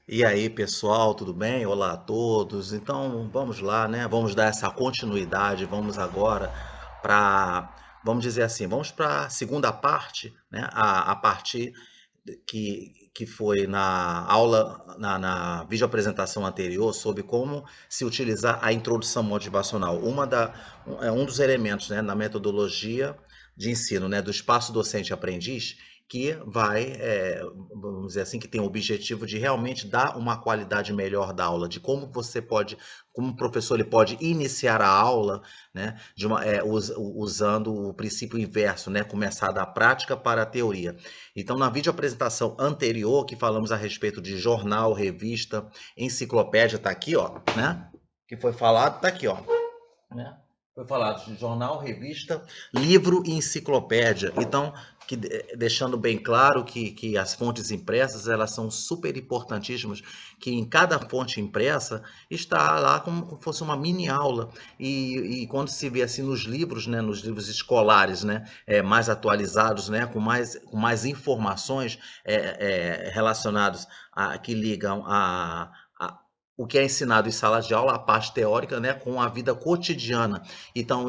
E aí, pessoal, tudo bem? Olá a todos. Então, vamos lá, né? Vamos dar essa continuidade. Vamos agora para, vamos dizer assim, vamos para a segunda parte, né? A partir que foi na aula, na videoapresentação anterior, sobre como se utilizar a introdução motivacional. Um dos elementos, né, na metodologia de ensino, né, do espaço docente-aprendiz, que vai, vamos dizer assim, que tem o objetivo de realmente dar uma qualidade melhor da aula, de como você pode, como o professor ele pode iniciar a aula, né, usando o princípio inverso, né, começar da prática para a teoria. Então, na videoapresentação anterior, que falamos a respeito de jornal, revista, enciclopédia, tá aqui, ó, né, que foi falado, tá aqui, ó, né? Foi falado de jornal, revista, livro e enciclopédia. Então, deixando bem claro que as fontes impressas elas são super importantíssimas, que em cada fonte impressa está lá como se fosse uma mini aula. E quando se vê assim nos livros, né, nos livros escolares, né, mais atualizados, né, com mais informações relacionadas que ligam o que é ensinado em sala de aula, a parte teórica, né, com a vida cotidiana. Então,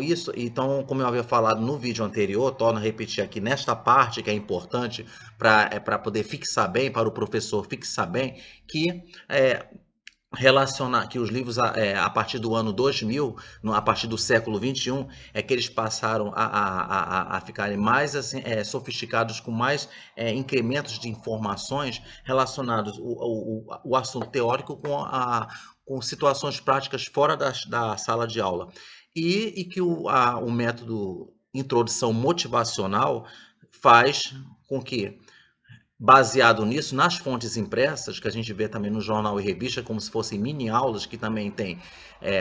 como eu havia falado no vídeo anterior, torno a repetir aqui nesta parte que é importante para poder fixar bem, para o professor fixar bem, que é, relacionar que os livros a partir do ano 2000, a partir do século 21, é que eles passaram a ficarem mais assim, sofisticados, com mais incrementos de informações relacionados o assunto teórico com situações práticas fora da sala de aula. E que o método introdução motivacional faz com que, baseado nisso, nas fontes impressas, que a gente vê também no jornal e revista, como se fossem mini aulas, que também tem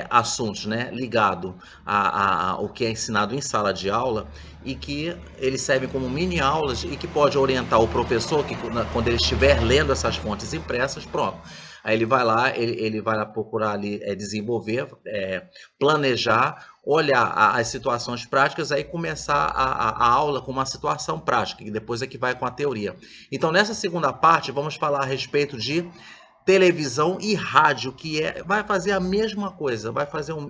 assuntos, né, ligados ao que é ensinado em sala de aula, e que eles servem como mini aulas e que pode orientar o professor, que quando ele estiver lendo essas fontes impressas, pronto. Aí ele vai lá procurar ali desenvolver, planejar, olhar as situações práticas, aí começar a aula com uma situação prática, que depois é que vai com a teoria. Então, nessa segunda parte, vamos falar a respeito de televisão e rádio, vai fazer a mesma coisa,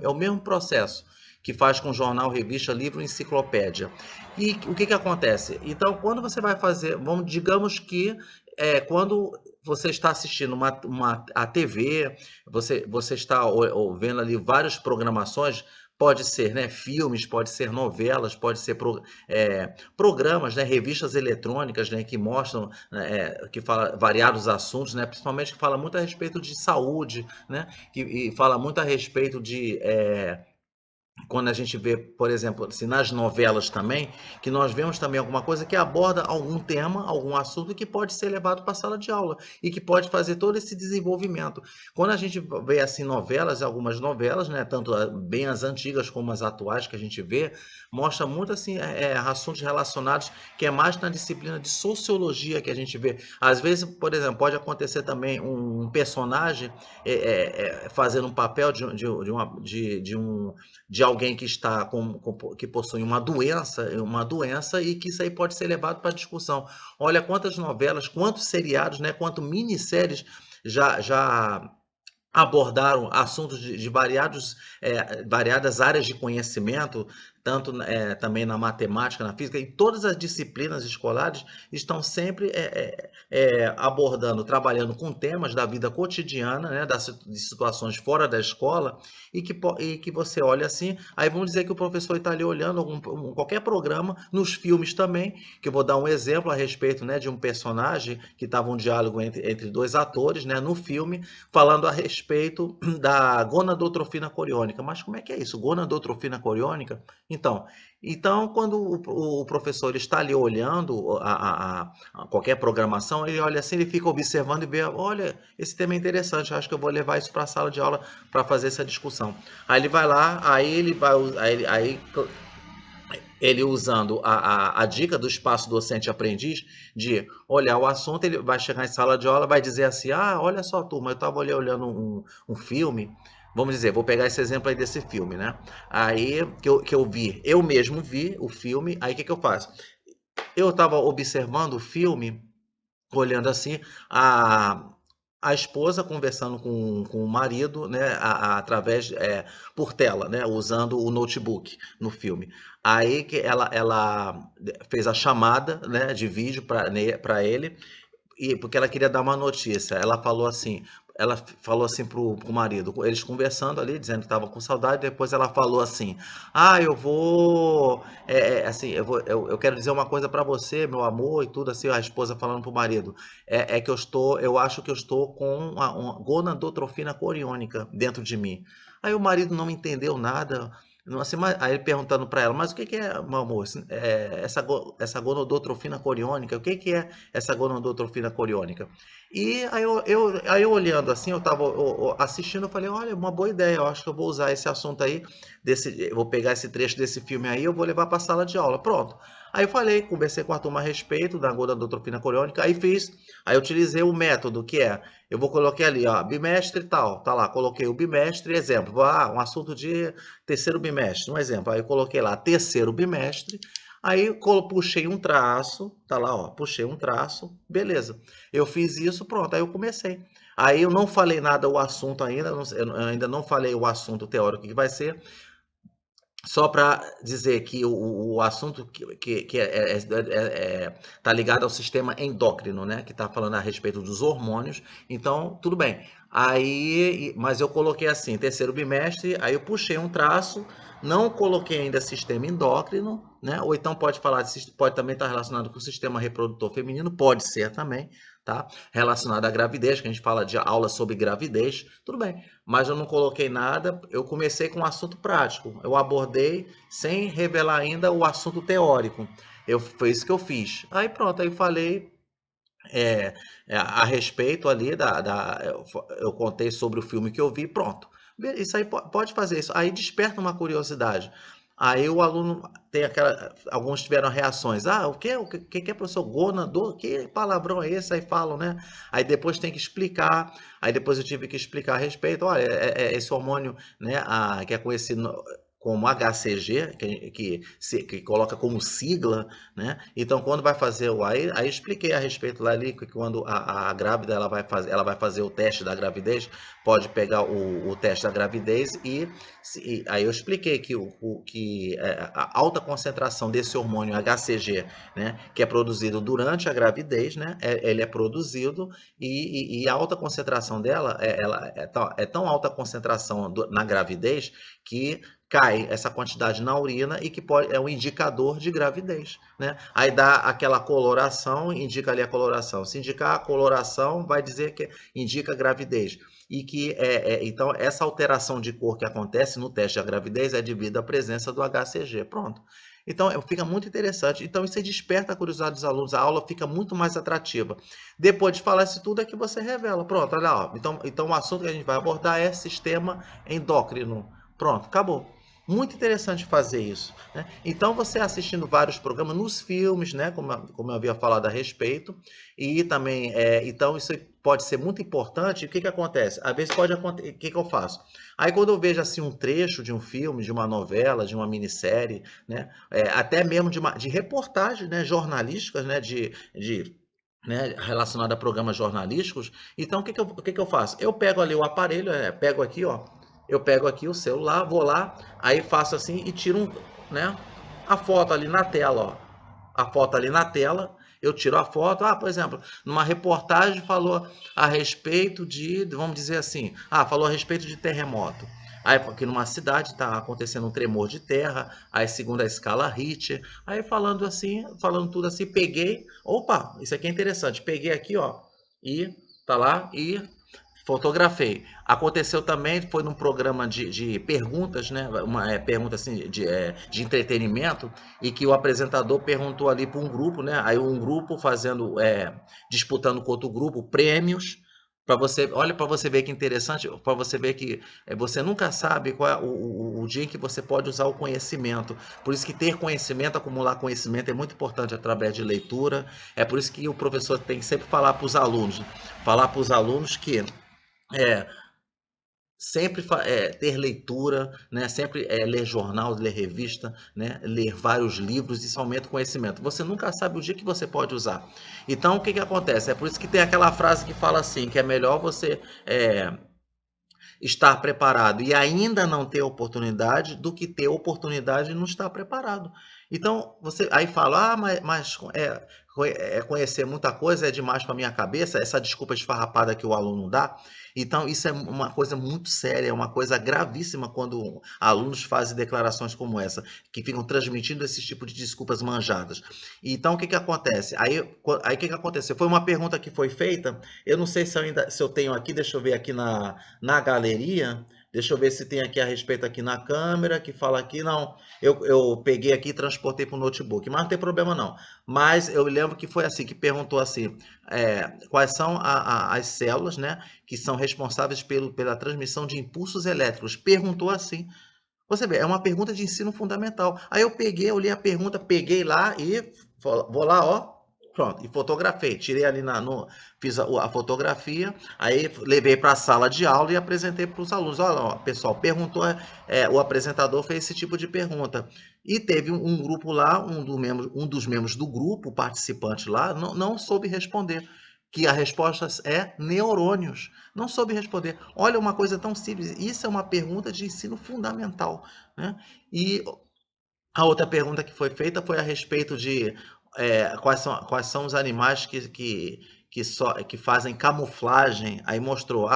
é o mesmo processo que faz com jornal, revista, livro, enciclopédia. E o que acontece? Então, quando você vai fazer, digamos que quando você está assistindo a TV, você está vendo ali várias programações, pode ser, né, filmes, pode ser novelas, pode ser programas, né, revistas eletrônicas, né, que mostram, que fala variados assuntos, né, principalmente que fala muito a respeito de saúde, né, e fala muito a respeito de quando a gente vê, por exemplo, assim, nas novelas também, que nós vemos também alguma coisa que aborda algum tema, algum assunto que pode ser levado para a sala de aula e que pode fazer todo esse desenvolvimento. Quando a gente vê assim novelas, algumas novelas, né, tanto bem as antigas como as atuais que a gente vê, mostra muito assim assuntos relacionados que é mais na disciplina de sociologia que a gente vê. Às vezes, por exemplo, pode acontecer também um personagem fazendo um papel de alguém que está que possui uma doença e que isso aí pode ser levado para discussão. Olha quantas novelas, quantos seriados, né, quanto minisséries já abordaram assuntos de variadas áreas de conhecimento, tanto também na matemática, na física, em todas as disciplinas escolares estão sempre abordando, trabalhando com temas da vida cotidiana, né, de situações fora da escola, e que você olha assim, aí vamos dizer que o professor está ali olhando qualquer programa, nos filmes também, que eu vou dar um exemplo a respeito, né, de um personagem que estava um diálogo entre dois atores, né, no filme, falando a respeito da gonadotrofina coriônica. Mas como é que é isso? Gonadotrofina coriônica? Então, então quando o professor está ali olhando qualquer programação, ele olha assim, ele fica observando e vê, olha, esse tema é interessante, acho que eu vou levar isso para a sala de aula para fazer essa discussão. Aí ele vai lá, ele usando a dica do espaço docente-aprendiz, de olhar o assunto, ele vai chegar em sala de aula, vai dizer assim, olha só, turma, eu estava ali olhando um filme, vamos dizer, vou pegar esse exemplo aí desse filme, né? Aí, que eu vi, eu mesmo vi o filme, aí o que eu faço? Eu estava observando o filme, olhando assim, a, a esposa conversando com o marido, né, através, por tela, né, usando o notebook no filme. Aí que ela fez a chamada, né, de vídeo para ele, e porque ela queria dar uma notícia. Ela falou assim pro marido, eles conversando ali, dizendo que estavam com saudade, depois ela falou assim: "Ah, eu vou, assim, eu quero dizer uma coisa para você, meu amor", e tudo assim, a esposa falando pro marido, que eu acho que eu estou com uma gonadotrofina coriônica dentro de mim. Aí o marido não entendeu nada, não, assim, aí ele perguntando para ela, mas o que que é, meu amor, essa gonadotrofina coriônica, o que que é essa gonadotrofina coriônica? E aí eu olhando assim, eu estava assistindo, eu falei, olha, uma boa ideia, eu acho que eu vou usar esse assunto aí, eu vou pegar esse trecho desse filme aí, eu vou levar para a sala de aula, pronto. Aí eu falei, conversei com a turma a respeito da gonadotrofina coriônica, aí eu utilizei o método que eu vou colocar ali, ó, bimestre e tal, tá lá, coloquei o bimestre, exemplo, um assunto de terceiro bimestre, um exemplo, aí eu coloquei lá, terceiro bimestre, aí puxei um traço, tá lá, ó, puxei um traço, beleza. Eu fiz isso, pronto, aí eu comecei. Aí eu não falei nada o assunto ainda, eu ainda não falei o assunto teórico que vai ser, só para dizer que o assunto tá ligado ao sistema endócrino, né? Que está falando a respeito dos hormônios. Então, tudo bem. Aí, mas eu coloquei assim, terceiro bimestre, aí eu puxei um traço, não coloquei ainda sistema endócrino, né? Ou então pode também estar relacionado com o sistema reprodutor feminino, pode ser também, tá? Relacionado à gravidez, que a gente fala de aula sobre gravidez, tudo bem, mas eu não coloquei nada, eu comecei com um assunto prático, eu abordei sem revelar ainda o assunto teórico, foi isso que eu fiz. Aí pronto, aí eu falei a respeito ali eu contei sobre o filme que eu vi, pronto. Isso aí pode fazer isso. Aí desperta uma curiosidade. Aí o aluno tem alguns tiveram reações. Ah, o que é, professor? Gonador? Que palavrão é esse? Aí falam, né? Aí depois tem que explicar. Aí depois eu tive que explicar a respeito. Olha, esse hormônio, né, que é conhecido como HCG, que coloca como sigla, né? Então, quando vai fazer aí expliquei a respeito lá ali que quando a grávida ela vai fazer o teste da gravidez, pode pegar o teste da gravidez e aí eu expliquei que a alta concentração desse hormônio HCG, né, que é produzido durante a gravidez, né, ele é produzido e a alta concentração dela, ela é tão alta a concentração na gravidez que cai essa quantidade na urina e que é um indicador de gravidez, né? Aí dá aquela coloração, indica ali a coloração. Se indicar a coloração, vai dizer que indica gravidez. E que então essa alteração de cor que acontece no teste da gravidez é devido à presença do HCG. Pronto. Então fica muito interessante. Então isso aí desperta a curiosidade dos alunos, a aula fica muito mais atrativa. Depois de falar isso tudo é que você revela. Pronto, olha lá. Ó. Então o assunto que a gente vai abordar é sistema endócrino. Pronto, acabou. Muito interessante fazer isso, né? Então, você assistindo vários programas nos filmes, né? Como eu havia falado a respeito, e também, então, isso pode ser muito importante. O que que acontece? Às vezes pode acontecer. O que que eu faço? Aí, quando eu vejo assim um trecho de um filme, de uma novela, de uma minissérie, né? Até mesmo de reportagens, né? Jornalísticas, né? Né, relacionado a programas jornalísticos. Então, o que que eu faço? Eu pego ali o aparelho, pego aqui, ó, eu pego aqui o celular, vou lá, aí faço assim e tiro né, a foto ali na tela, ó. A foto ali na tela, eu tiro a foto. Ah, por exemplo, numa reportagem falou a respeito vamos dizer assim, falou a respeito de terremoto. Aí, porque numa cidade está acontecendo um tremor de terra, aí segundo a escala Richter, aí falando assim, falando tudo assim, peguei, opa, isso aqui é interessante, peguei aqui, ó, e tá lá e fotografei. Aconteceu também, foi num programa de perguntas, né? Uma pergunta assim de entretenimento, e que o apresentador perguntou ali para um grupo, né? Aí um grupo disputando com outro grupo prêmios para você, olha para você ver que interessante, para você ver que você nunca sabe qual é o dia em que você pode usar o conhecimento. Por isso que ter conhecimento, acumular conhecimento é muito importante através de leitura. É por isso que o professor tem que sempre falar para os alunos que é, sempre ter leitura, né? Sempre ler jornal, ler revista, né? Ler vários livros, isso aumenta o conhecimento. Você nunca sabe o dia que você pode usar. Então, o que que acontece? É por isso que tem aquela frase que fala assim, que é melhor você estar preparado e ainda não ter oportunidade do que ter oportunidade e não estar preparado. Então, você aí fala, conhecer muita coisa é demais para minha cabeça, essa desculpa esfarrapada que o aluno dá. Então, isso é uma coisa muito séria, é uma coisa gravíssima quando alunos fazem declarações como essa, que ficam transmitindo esse tipo de desculpas manjadas. Então, o que que acontece? Aí o que que aconteceu? Foi uma pergunta que foi feita, eu não sei se eu tenho aqui, deixa eu ver aqui na galeria. Deixa eu ver se tem aqui a respeito aqui na câmera, que fala aqui. Não, eu peguei aqui e transportei para o notebook, mas não tem problema não. Mas eu lembro que foi assim, que perguntou assim, quais são as células, né, que são responsáveis pela transmissão de impulsos elétricos. Perguntou assim. Você vê, é uma pergunta de ensino fundamental. Aí eu peguei, eu li a pergunta, peguei lá e vou lá, ó, pronto, e fotografei. Tirei ali fiz a fotografia, aí levei para a sala de aula e apresentei para os alunos. Olha, ó, pessoal, perguntou, o apresentador fez esse tipo de pergunta. E teve um grupo lá, um dos membros do grupo, participante lá, não soube responder. Que a resposta é neurônios. Não soube responder. Olha, uma coisa tão simples. Isso é uma pergunta de ensino fundamental, né? E a outra pergunta que foi feita foi a respeito de quais são os animais que fazem camuflagem. Aí mostrou,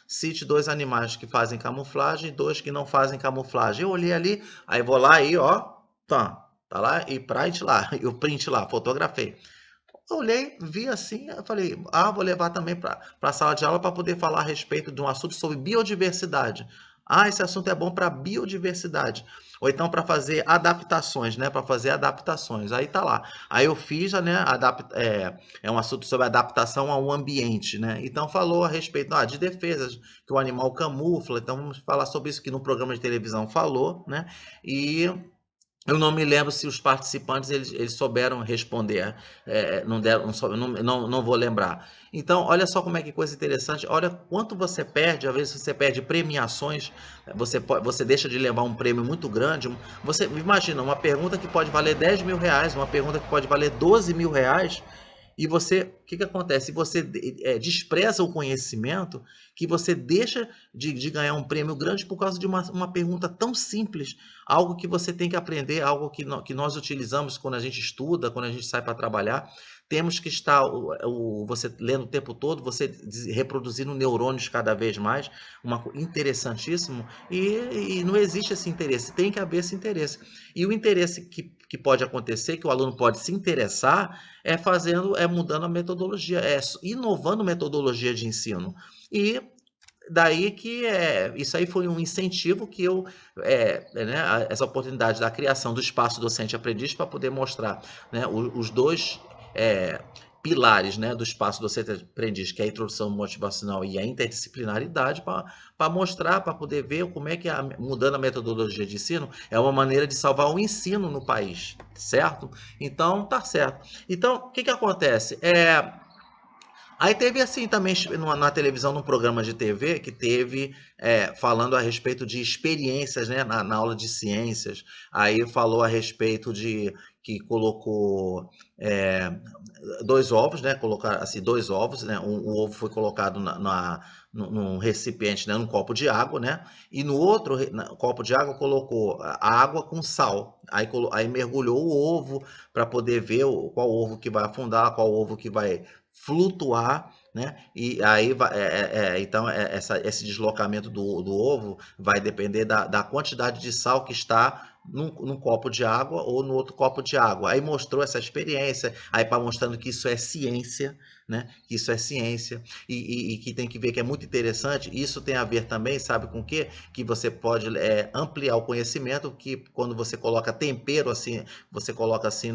cite dois animais que fazem camuflagem e dois que não fazem camuflagem. Eu olhei ali, aí vou lá e ó, tá lá e print lá, e o print lá, fotografei. Eu olhei, vi assim, eu falei, vou levar também para a sala de aula para poder falar a respeito de um assunto sobre biodiversidade. Esse assunto é bom para biodiversidade. Ou então para fazer adaptações, né? Para fazer adaptações. Aí tá lá. Aí eu fiz, né? É um assunto sobre adaptação ao ambiente, né? Então falou a respeito de defesas, que o animal camufla. Então vamos falar sobre isso que no programa de televisão falou, né? E eu não me lembro se os participantes eles souberam responder, não deram, não vou lembrar. Então, olha só como é que coisa interessante. Olha quanto você perde, às vezes você perde premiações, você deixa de levar um prêmio muito grande. Você imagina uma pergunta que pode valer R$ 10.000, uma pergunta que pode valer R$ 12.000. E você, o que que acontece? Se você despreza o conhecimento, que você deixa de ganhar um prêmio grande por causa de uma pergunta tão simples, algo que você tem que aprender, algo que nós utilizamos quando a gente estuda, quando a gente sai para trabalhar. Temos que estar, você lendo o tempo todo, você reproduzindo neurônios cada vez mais, interessantíssimo, e não existe esse interesse, tem que haver esse interesse. E o interesse que pode acontecer, que o aluno pode se interessar, mudando a metodologia, inovando metodologia de ensino. E daí que isso aí foi um incentivo que né, essa oportunidade da criação do espaço docente-aprendiz para poder mostrar, né, os dois pilares, né, do espaço docente-aprendiz, que é a introdução motivacional e a interdisciplinaridade, para mostrar, para poder ver como é que, mudando a metodologia de ensino, é uma maneira de salvar o ensino no país, certo? Então, tá certo. Então, o que que acontece? Aí teve assim também na televisão, num programa de TV, que teve falando a respeito de experiências, né, na aula de ciências. Aí falou a respeito de que colocou dois ovos, né? Colocar assim, dois ovos, né? Um ovo foi colocado num recipiente, né? Num copo de água, né? E no outro copo de água colocou a água com sal. Aí mergulhou o ovo para poder ver qual ovo que vai afundar, qual ovo que vai flutuar, né? E aí então esse deslocamento do ovo vai depender da quantidade de sal que está num copo de água ou no outro copo de água. Aí mostrou essa experiência, aí para mostrando que isso é ciência, né? Que isso é ciência e que tem que ver que é muito interessante. Isso tem a ver também, sabe com o quê? Que você pode ampliar o conhecimento, que quando você coloca tempero assim, você coloca assim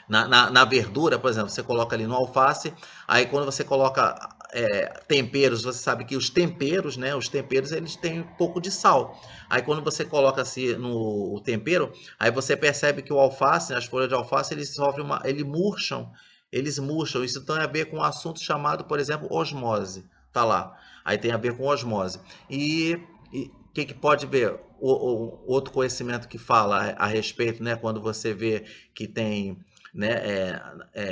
na verdura, por exemplo, você coloca ali no alface, aí quando você coloca temperos, você sabe que os temperos, né? Os temperos eles têm um pouco de sal. Aí quando você coloca assim no tempero, aí você percebe que o alface, as folhas de alface, eles murcham. eles murcham. Isso tem a ver com um assunto chamado, por exemplo, osmose. Tá lá. Aí tem a ver com osmose. E o que, que pode ver? Outro conhecimento que fala a respeito, né? Quando você vê que tem, né,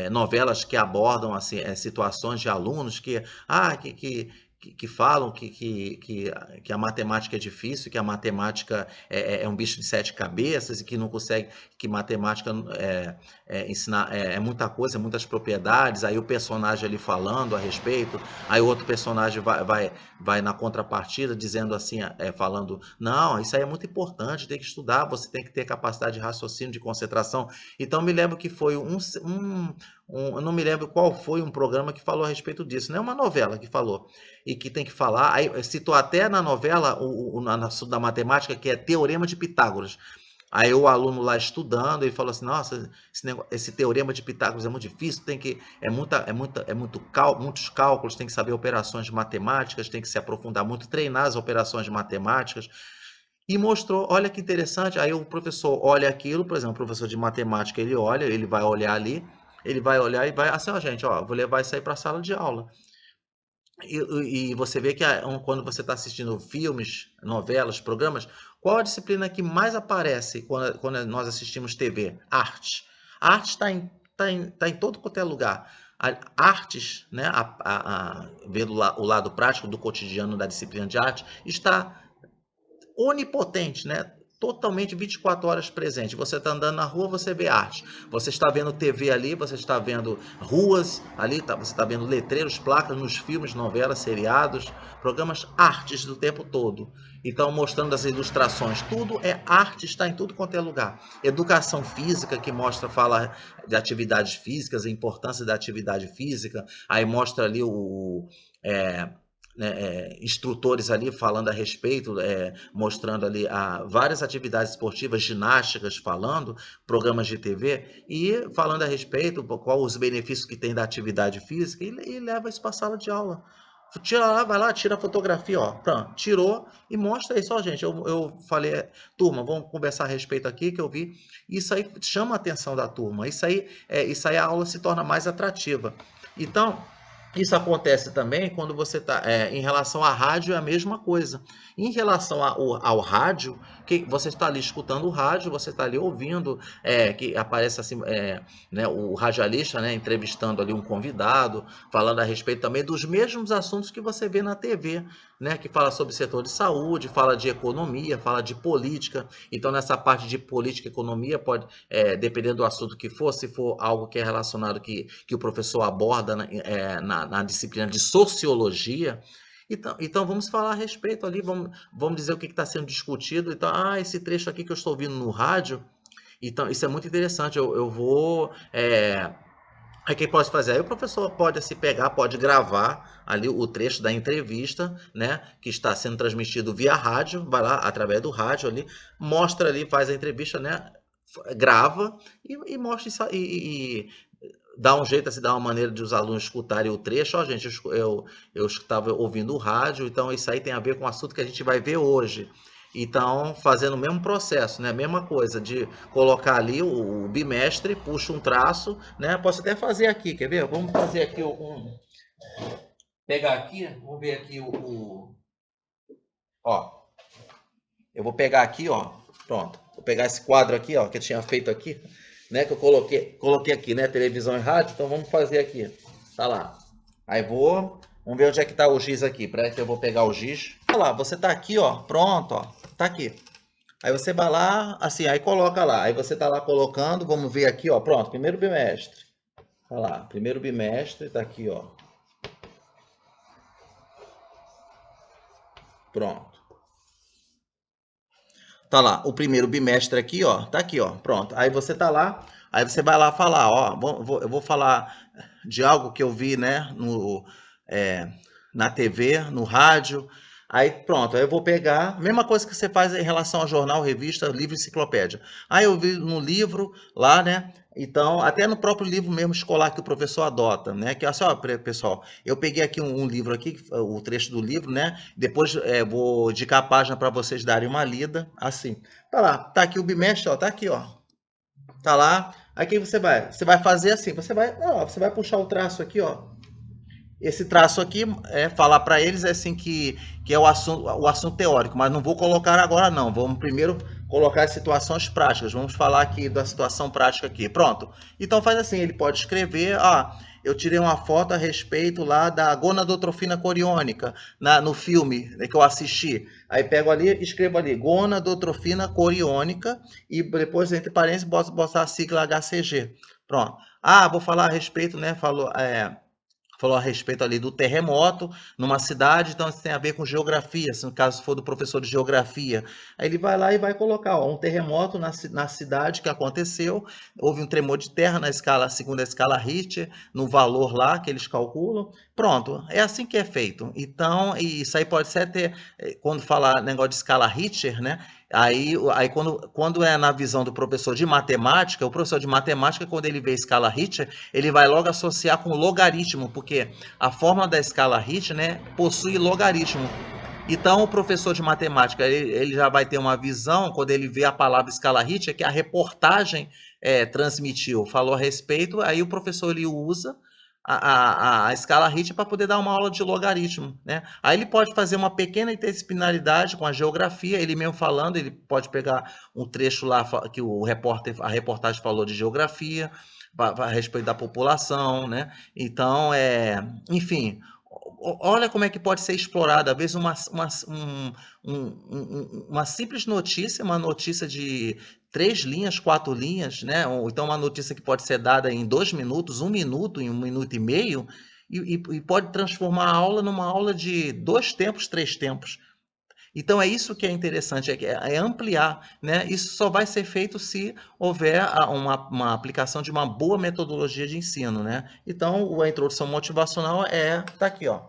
novelas que abordam assim, situações de alunos que falam que a matemática é difícil, que a matemática é um bicho de sete cabeças e que não consegue, que matemática ensinar muita coisa, muitas propriedades. Aí o personagem ali falando a respeito, aí o outro personagem vai na contrapartida dizendo assim, falando, não, isso aí é muito importante, tem que estudar, você tem que ter capacidade de raciocínio, de concentração. Então me lembro que foi eu não me lembro qual foi um programa que falou a respeito disso, não é uma novela que falou, e que tem que falar, aí citou até na novela, na assunto da matemática, que é Teorema de Pitágoras. Aí o aluno lá estudando, ele falou assim, nossa, esse teorema de Pitágoras é muito difícil, tem que, muitos cálculos, tem que saber operações de matemáticas, tem que se aprofundar muito, treinar as operações de matemáticas. E mostrou, olha que interessante, aí o professor olha aquilo, por exemplo, o professor de matemática, ele olha, ele vai olhar ali, ele vai olhar e vai, assim, ó, gente, ó, vou levar isso aí para a sala de aula. E você vê que quando você está assistindo filmes, novelas, programas, qual a disciplina que mais aparece quando nós assistimos TV? Arte. A arte tá em todo quanto é lugar. Artes, né, vendo o lado prático do cotidiano da disciplina de arte, está onipotente, né? Totalmente 24 horas presente. Você está andando na rua, você vê arte. Você está vendo TV ali, você está vendo ruas ali, você está vendo letreiros, placas nos filmes, novelas, seriados, programas, artes do tempo todo. Então, mostrando as ilustrações, tudo é arte, está em tudo quanto é lugar. Educação física, que mostra, fala de atividades físicas, a importância da atividade física, aí mostra ali é, né, instrutores ali falando a respeito, mostrando ali várias atividades esportivas, ginásticas falando, programas de TV, e falando a respeito, qual os benefícios que tem da atividade física, e leva isso para a sala de aula. Tira lá, vai lá, tira a fotografia, ó, pronto, tirou e mostra isso, ó, gente, eu falei, turma, vamos conversar a respeito aqui, que eu vi, isso aí chama a atenção da turma, isso aí a aula se torna mais atrativa. Então, isso acontece também quando você está, em relação à rádio, é a mesma coisa. Em relação ao rádio, que você está ali escutando o rádio, você está ali ouvindo, que aparece assim, né, o radialista, né, entrevistando ali um convidado, falando a respeito também dos mesmos assuntos que você vê na TV, né, que fala sobre o setor de saúde, fala de economia, fala de política. Então, nessa parte de política e economia, pode, dependendo do assunto que for, se for algo que é relacionado que o professor aborda na disciplina de sociologia, então vamos falar a respeito ali, vamos dizer o que está sendo discutido. Então, esse trecho aqui que eu estou ouvindo no rádio, então isso é muito interessante. Eu vou. Aí quem pode fazer? Aí o professor pode se pegar, pode gravar ali o trecho da entrevista, né, que está sendo transmitido via rádio, vai lá através do rádio ali, mostra ali, faz a entrevista, né, grava e mostra isso, e dá um jeito, assim, dá uma maneira de os alunos escutarem o trecho. Ó, gente, eu estava ouvindo o rádio, então isso aí tem a ver com o assunto que a gente vai ver hoje. Então, fazendo o mesmo processo, né? Mesma coisa, de colocar ali o bimestre, puxa um traço, né? Posso até fazer aqui, quer ver? Vamos fazer aqui pegar aqui, vamos ver aqui ó, eu vou pegar aqui, ó, pronto. Vou pegar esse quadro aqui, ó, que eu tinha feito aqui, né, que eu coloquei aqui, né, televisão e rádio, então vamos fazer aqui. Tá lá. Aí vamos ver onde é que tá o giz aqui, para que eu vou pegar o giz. Olha lá, você tá aqui, ó, pronto, ó, tá aqui. Aí você vai lá, assim, aí coloca lá. Aí você tá lá colocando, vamos ver aqui, ó, pronto, primeiro bimestre. Olha lá, primeiro bimestre, tá aqui, ó. Pronto. Tá lá, o primeiro bimestre aqui, ó, tá aqui, ó, pronto. Aí você tá lá, aí você vai lá falar, ó, eu vou falar de algo que eu vi, né, é, na TV, no rádio. Aí pronto, aí eu vou pegar, mesma coisa que você faz em relação ao jornal, revista, livro, enciclopédia. Aí eu vi no livro lá, né? Então, até no próprio livro mesmo escolar que o professor adota, né? Que assim, ó, pessoal, eu peguei aqui um livro aqui, o trecho do livro, né? Depois vou indicar a página para vocês darem uma lida, assim. Tá lá, tá aqui o bimestre, ó, tá aqui, ó. Tá lá. Aí o que você vai? Você vai fazer assim, você vai puxar o traço aqui, ó. Esse traço aqui é falar para eles assim que é o assunto teórico, mas não vou colocar agora não. Vamos primeiro colocar as situações práticas. Vamos falar aqui da situação prática aqui. Pronto. Então faz assim, ele pode escrever, eu tirei uma foto a respeito lá da gonadotrofina coriônica no filme, né, que eu assisti. Aí pego ali, escrevo ali gonadotrofina coriônica e depois entre parênteses botar a sigla HCG. Pronto. Vou falar a respeito, né? Falou a respeito ali do terremoto numa cidade, então isso tem a ver com geografia, se no caso for do professor de geografia. Aí ele vai lá e vai colocar, ó, um terremoto na cidade que aconteceu, houve um tremor de terra na escala, segundo a escala Richter, no valor lá que eles calculam. Pronto, é assim que é feito. Então, isso aí pode ser até, quando falar negócio de escala Richter, né? Aí quando é na visão do professor de matemática, o professor de matemática, quando ele vê a escala Richter, ele vai logo associar com logaritmo, porque a fórmula da escala Richter, né, possui logaritmo. Então, o professor de matemática, ele já vai ter uma visão, quando ele vê a palavra escala Richter, que a reportagem transmitiu, falou a respeito, aí o professor ele usa a escala Richter para poder dar uma aula de logaritmo, né? Aí ele pode fazer uma pequena interdisciplinaridade com a geografia, ele mesmo falando, ele pode pegar um trecho lá que a reportagem falou de geografia, a respeito da população, né? Então, enfim, olha como é que pode ser explorada, às vezes uma simples notícia, uma notícia de 3 linhas, 4 linhas, né? Ou então uma notícia que pode ser dada em 2 minutos, 1 minuto, em 1 minuto e meio, e pode transformar a aula numa aula de 2 tempos, 3 tempos. Então é isso que é interessante, é ampliar, né? Isso só vai ser feito se houver uma aplicação de uma boa metodologia de ensino, né? Então a introdução motivacional tá aqui, ó.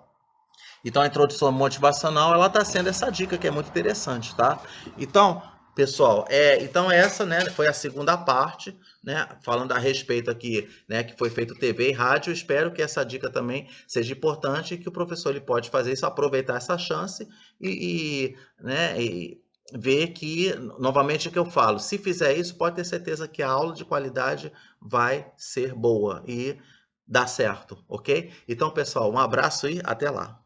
Então a introdução motivacional ela está sendo essa dica que é muito interessante, tá? Então, pessoal, então essa, né, foi a segunda parte, né, falando a respeito aqui, né, que foi feito TV e rádio. Espero que essa dica também seja importante e que o professor ele pode fazer isso, aproveitar essa chance né, e ver que, novamente, o que eu falo, se fizer isso, pode ter certeza que a aula de qualidade vai ser boa e dar certo, ok? Então, pessoal, um abraço e até lá.